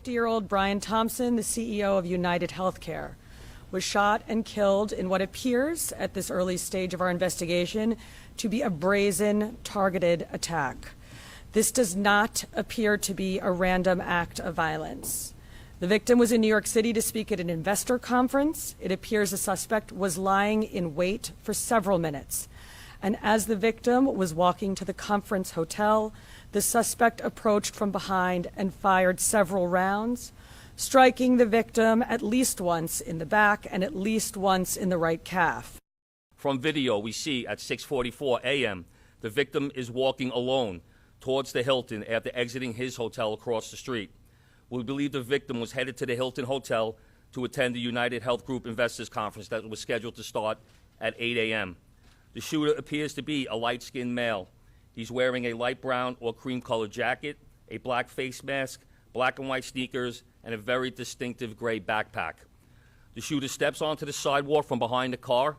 50-year-old Brian Thompson, the CEO of UnitedHealthcare, was shot and killed in what appears, at this early stage of our investigation, to be a brazen, targeted attack. This does not appear to be a random act of violence. The victim was in New York City to speak at an investor conference. It appears the suspect was lying in wait for several minutes. And as the victim was walking to the conference hotel, the suspect approached from behind and fired several rounds, striking the victim at least once in the back and at least once in the right calf. From video, we see at 6:44 a.m., the victim is walking alone towards the Hilton after exiting his hotel across the street. We believe the victim was headed to the Hilton Hotel to attend the United Health Group Investors Conference that was scheduled to start at 8 a.m. The shooter appears to be a light-skinned male. He's wearing a light brown or cream-colored jacket, a black face mask, black and white sneakers, and a very distinctive gray backpack. The shooter steps onto the sidewalk from behind the car.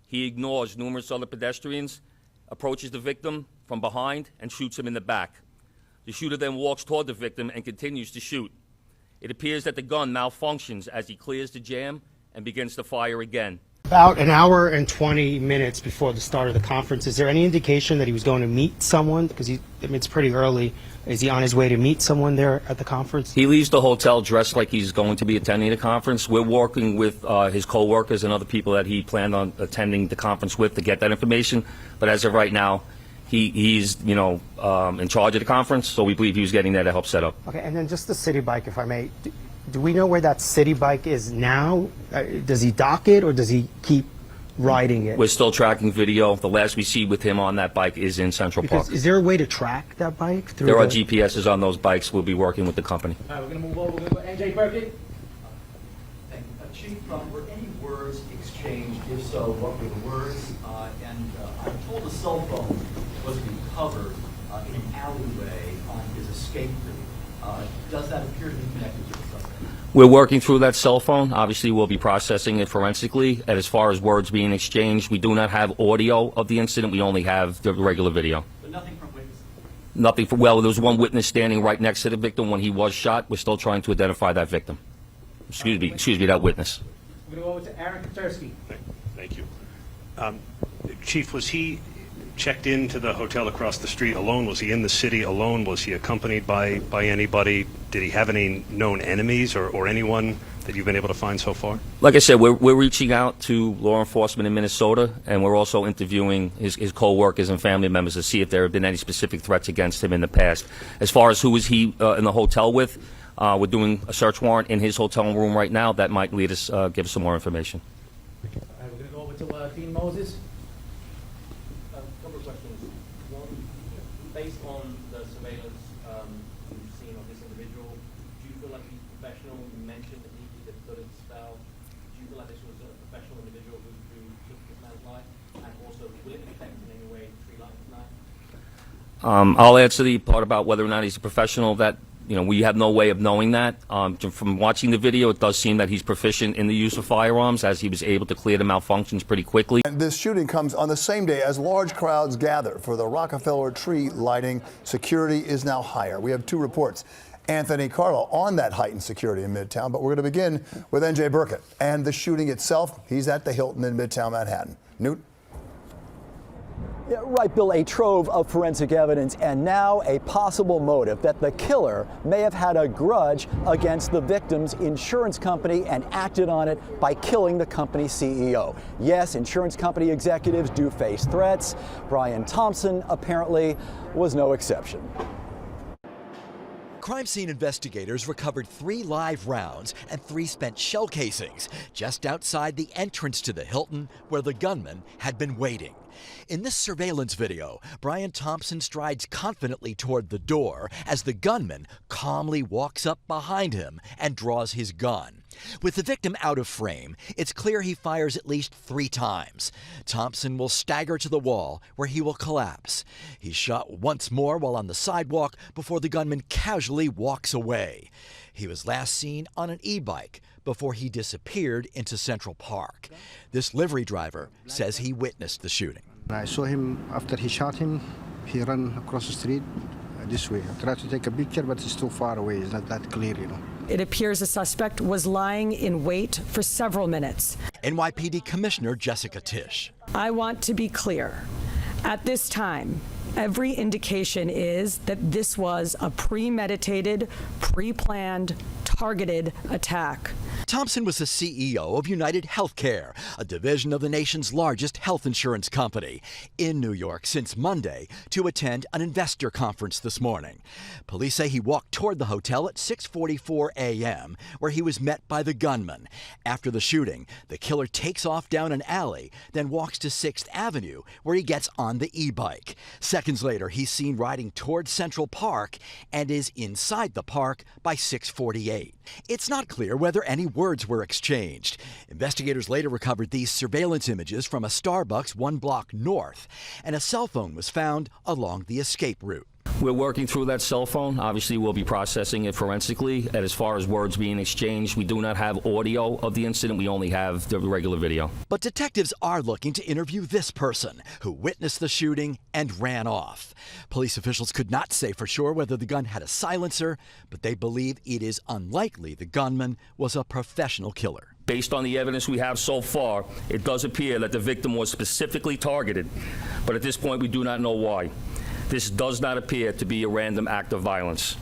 He ignores numerous other pedestrians, approaches the victim from behind, and shoots him in the back. The shooter then walks toward the victim and continues to shoot. It appears that the gun malfunctions as he clears the jam and begins to fire again. About an hour and 20 minutes before the start of the conference, is there any indication that he was going to meet someone? Because it's pretty early. Is he on his way to meet someone there at the conference? He leaves the hotel dressed like he's going to be attending the conference. We're working with his co-workers and other people that he planned on attending the conference with to get that information. But as of right now, he's in charge of the conference, so we believe he was getting there to help set up. Okay, and then just the city bike, if I may. Do we know where that city bike is now? Does he dock it, or does he keep riding it? We're still tracking video. The last we see with him on that bike is in Central Park. Is there a way to track that bike? There are GPSs on those bikes. We'll be working with the company. All right, we're going to move over. We're going to go NJ Burkett. Thank you. Chief, were any words exchanged? If so, what were the words? I'm told a cell phone was recovered in an alleyway on his escape route. Does that appear to be connected to the suspect? We're working through that cell phone. Obviously, we'll be processing it forensically. And as far as words being exchanged, we do not have audio of the incident. We only have the regular video. But nothing from witnesses? Nothing from, well, there was one witness standing right next to the victim when he was shot. We're still trying to identify that victim. Excuse me, that witness. We're going to go over to Aaron Katursky. Thank you. Chief, was he checked into the hotel across the street alone? Was he in the city alone? Was he accompanied by anybody? Did he have any known enemies or anyone that you've been able to find so far? Like I said, we're reaching out to law enforcement in Minnesota, and we're also interviewing his co-workers and family members to see if there have been any specific threats against him in the past. As far as who was he in the hotel with, we're doing a search warrant in his hotel room right now. That might lead us, give us some more information. All right, we're going to go over to Dean Moses. Couple of questions. One, based on the surveillance you've seen of this individual, do you feel like he's professional? You mentioned that he did a bullet spell. Do you feel like this was a professional individual who took this man's life? And also, will it affect in any way tree life tonight? I'll answer the part about whether or not he's a professional. That we have no way of knowing that. From watching the video, it does seem that he's proficient in the use of firearms, as he was able to clear the malfunctions pretty quickly. And this shooting comes on the same day as large crowds gather for the Rockefeller tree lighting. Security is now higher. We have two reports. Anthony Carlo on that heightened security in Midtown, but we're going to begin with NJ Burkett and the shooting itself. He's at the Hilton in Midtown Manhattan. Newt? Yeah, right, Bill, a trove of forensic evidence and now a possible motive that the killer may have had a grudge against the victim's insurance company and acted on it by killing the company's CEO. Yes, insurance company executives do face threats. Brian Thompson apparently was no exception. Crime scene investigators recovered 3 live rounds and 3 spent shell casings just outside the entrance to the Hilton where the gunman had been waiting. In this surveillance video, Brian Thompson strides confidently toward the door as the gunman calmly walks up behind him and draws his gun. With the victim out of frame, it's clear he fires at least 3 times. Thompson will stagger to the wall where he will collapse. He's shot once more while on the sidewalk before the gunman casually walks away. He was last seen on an e-bike before he disappeared into Central Park. This livery driver says he witnessed the shooting. I saw him after he shot him. He ran across the street this way. I tried to take a picture, but it's too far away. It's not that clear, It appears the suspect was lying in wait for several minutes. NYPD Commissioner Jessica Tisch. I want to be clear. At this time, every indication is that this was a premeditated, pre-planned, targeted attack. Thompson was the CEO of UnitedHealthcare, a division of the nation's largest health insurance company, in New York since Monday to attend an investor conference this morning. Police say he walked toward the hotel at 6:44 a.m., where he was met by the gunman. After the shooting, the killer takes off down an alley, then walks to 6th Avenue, where he gets on the e-bike. Seconds later, he's seen riding toward Central Park and is inside the park by 6:48. It's not clear whether any words were exchanged. Investigators later recovered these surveillance images from a Starbucks 1 block north, and a cell phone was found along the escape route. We're working through that cell phone. Obviously, we'll be processing it forensically. And as far as words being exchanged, we do not have audio of the incident. We only have the regular video. But detectives are looking to interview this person who witnessed the shooting and ran off. Police officials could not say for sure whether the gun had a silencer, but they believe it is unlikely the gunman was a professional killer. Based on the evidence we have so far, it does appear that the victim was specifically targeted, but at this point we do not know why. This does not appear to be a random act of violence.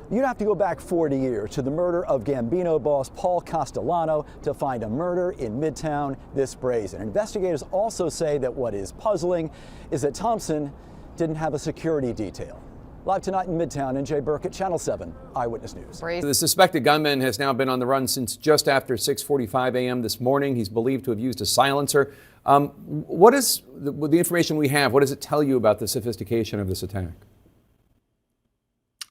You'd have to go back 40 years to the murder of Gambino boss Paul Castellano to find a murder in Midtown this brazen. Investigators also say that what is puzzling is that Thompson didn't have a security detail. Live tonight in Midtown, NJ Burkett, Channel 7 Eyewitness News. The suspected gunman has now been on the run since just after 6:45 a.m. this morning. He's believed to have used a silencer. What is the information we have? What does it tell you about the sophistication of this attack?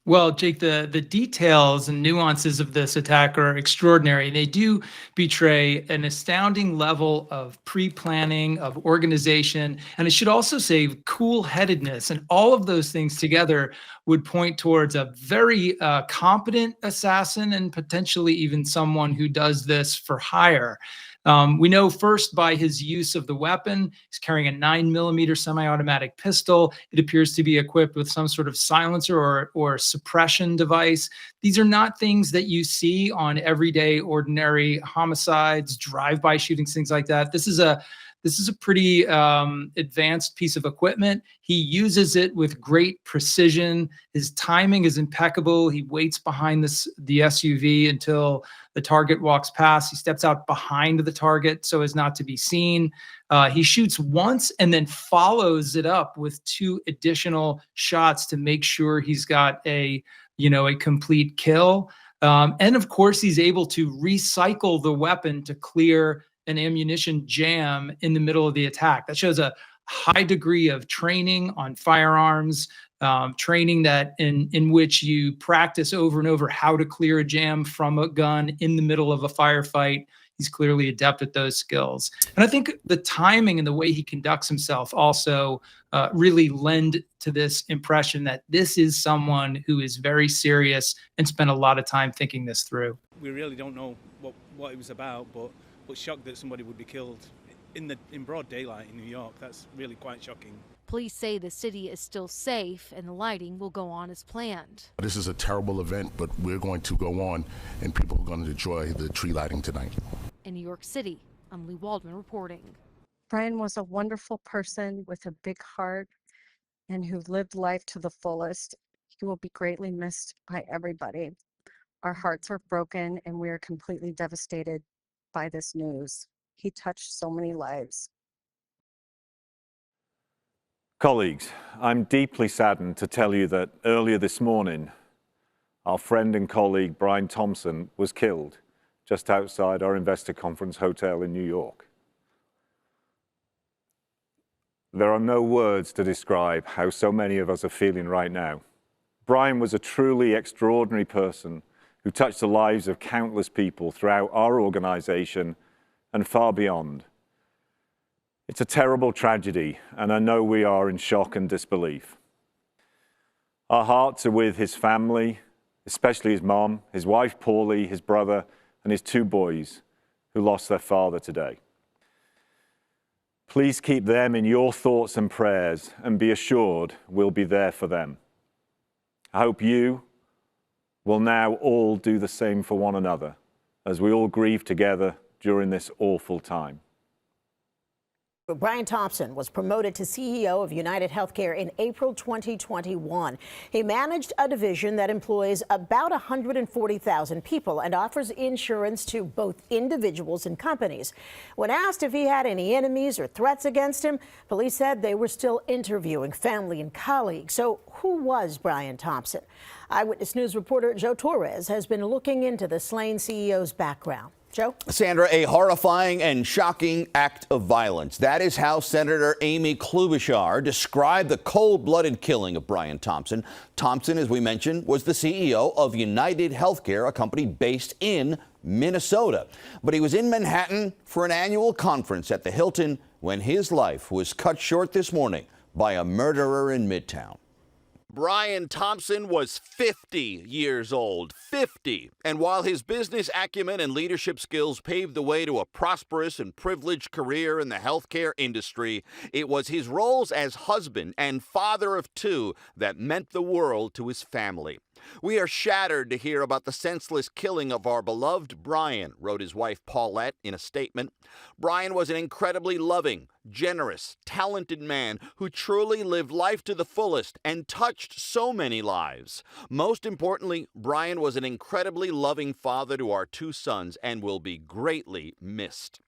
Well, Jake, the details and nuances of this attack are extraordinary. They do betray an astounding level of pre-planning, of organization, and it should also say cool-headedness. And all of those things together would point towards a very competent assassin and potentially even someone who does this for hire. We know first by his use of the weapon. He's carrying a 9mm semi-automatic pistol. It appears to be equipped with some sort of silencer or suppression device. These are not things that you see on everyday, ordinary homicides, drive-by shootings, things like that. This is a pretty advanced piece of equipment. He uses it with great precision. His timing is impeccable. He waits behind the SUV until the target walks past. He steps out behind the target so as not to be seen. He shoots once and then follows it up with 2 additional shots to make sure he's got a complete kill. And of course, he's able to recycle the weapon to clear an ammunition jam in the middle of the attack. That shows a high degree of training on firearms, training that in which you practice over and over how to clear a jam from a gun in the middle of a firefight. He's clearly adept at those skills. And I think the timing and the way he conducts himself also really lend to this impression that this is someone who is very serious and spent a lot of time thinking this through. We really don't know what it was about, but shocked that somebody would be killed in broad daylight in New York. That's really quite shocking. Police say the city is still safe and the lighting will go on as planned. This is a terrible event, but we're going to go on and people are going to enjoy the tree lighting tonight. In New York City, I'm Lee Waldman reporting. Brian was a wonderful person with a big heart and who lived life to the fullest. He will be greatly missed by everybody. Our hearts are broken and we are completely devastated by this news. He touched so many lives. Colleagues, I'm deeply saddened to tell you that earlier this morning, our friend and colleague Brian Thompson was killed just outside our investor conference hotel in New York. There are no words to describe how so many of us are feeling right now. Brian was a truly extraordinary person who touched the lives of countless people throughout our organization and far beyond. It's a terrible tragedy, and I know we are in shock and disbelief. Our hearts are with his family, especially his mom, his wife Paulie, his brother, and his 2 boys who lost their father today. Please keep them in your thoughts and prayers, and be assured we'll be there for them. I hope you, will now all do the same for one another as we all grieve together during this awful time. Brian Thompson was promoted to CEO of UnitedHealthcare in April 2021. He managed a division that employs about 140,000 people and offers insurance to both individuals and companies. When asked if he had any enemies or threats against him, police said they were still interviewing family and colleagues. So who was Brian Thompson? Eyewitness News reporter Joe Torres has been looking into the slain CEO's background. Joe? Sandra, a horrifying and shocking act of violence. That is how Senator Amy Klobuchar described the cold-blooded killing of Brian Thompson. Thompson, as we mentioned, was the CEO of UnitedHealthcare, a company based in Minnesota. But he was in Manhattan for an annual conference at the Hilton when his life was cut short this morning by a murderer in Midtown. Brian Thompson was 50 years old, 50. And while his business acumen and leadership skills paved the way to a prosperous and privileged career in the healthcare industry, it was his roles as husband and father of two that meant the world to his family. We are shattered to hear about the senseless killing of our beloved Brian, wrote his wife Paulette in a statement. Brian was an incredibly loving, generous, talented man who truly lived life to the fullest and touched so many lives. Most importantly, Brian was an incredibly loving father to our two sons and will be greatly missed.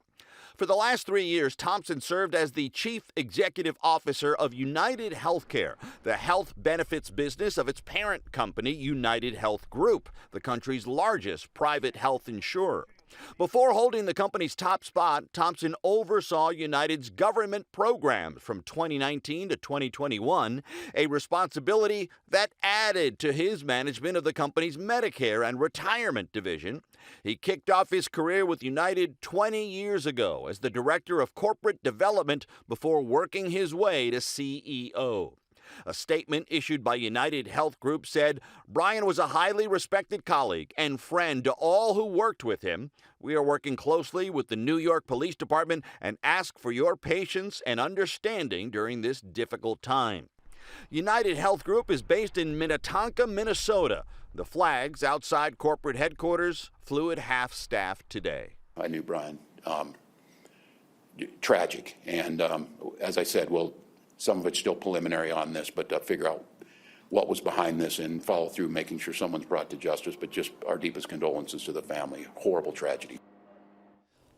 For the last 3 years, Thompson served as the chief executive officer of UnitedHealthcare, the health benefits business of its parent company, UnitedHealth Group, the country's largest private health insurer. Before holding the company's top spot, Thompson oversaw United's government programs from 2019 to 2021, a responsibility that added to his management of the company's Medicare and retirement division. He kicked off his career with United 20 years ago as the director of corporate development before working his way to CEO. A statement issued by United Health Group said, Brian was a highly respected colleague and friend to all who worked with him. We are working closely with the New York Police Department and ask for your patience and understanding during this difficult time. United Health Group is based in Minnetonka, Minnesota. The flags outside corporate headquarters flew at half-staff today. I knew Brian. Tragic. And as I said, some of it's still preliminary on this, but figure out what was behind this and follow through, making sure someone's brought to justice. But just our deepest condolences to the family. Horrible tragedy.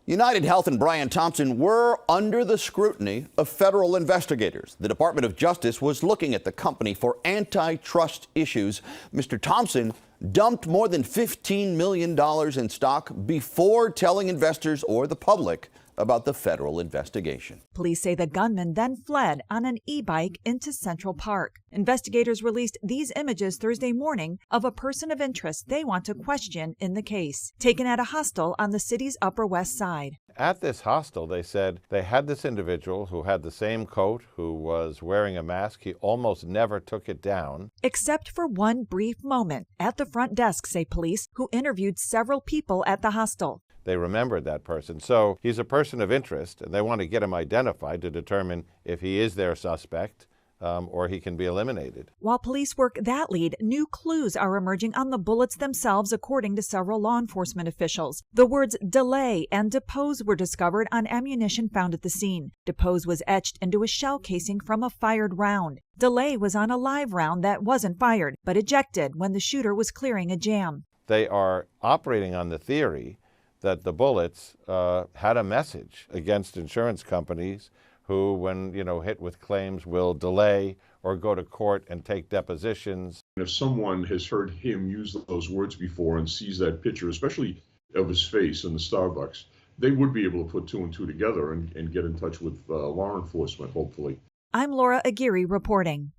UnitedHealth and Brian Thompson were under the scrutiny of federal investigators. The Department of Justice was looking at the company for antitrust issues. Mr. Thompson dumped more than $15 million in stock before telling investors or the public about the federal investigation. Police say the gunman then fled on an e-bike into Central Park. Investigators released these images Thursday morning of a person of interest they want to question in the case, taken at a hostel on the city's Upper West Side. At this hostel, they said they had this individual who had the same coat, who was wearing a mask. He almost never took it down. Except for one brief moment at the front desk, say police, who interviewed several people at the hostel. They remembered that person. So he's a person of interest, and they want to get him identified to determine if he is their suspect or he can be eliminated. While police work that lead, new clues are emerging on the bullets themselves, according to several law enforcement officials. The words delay and depose were discovered on ammunition found at the scene. Depose was etched into a shell casing from a fired round. Delay was on a live round that wasn't fired, but ejected when the shooter was clearing a jam. They are operating on the theory that the bullets had a message against insurance companies who, when hit with claims, will delay or go to court and take depositions. If someone has heard him use those words before and sees that picture, especially of his face in the Starbucks, they would be able to put two and two together and get in touch with law enforcement, hopefully. I'm Laura Aguirre reporting.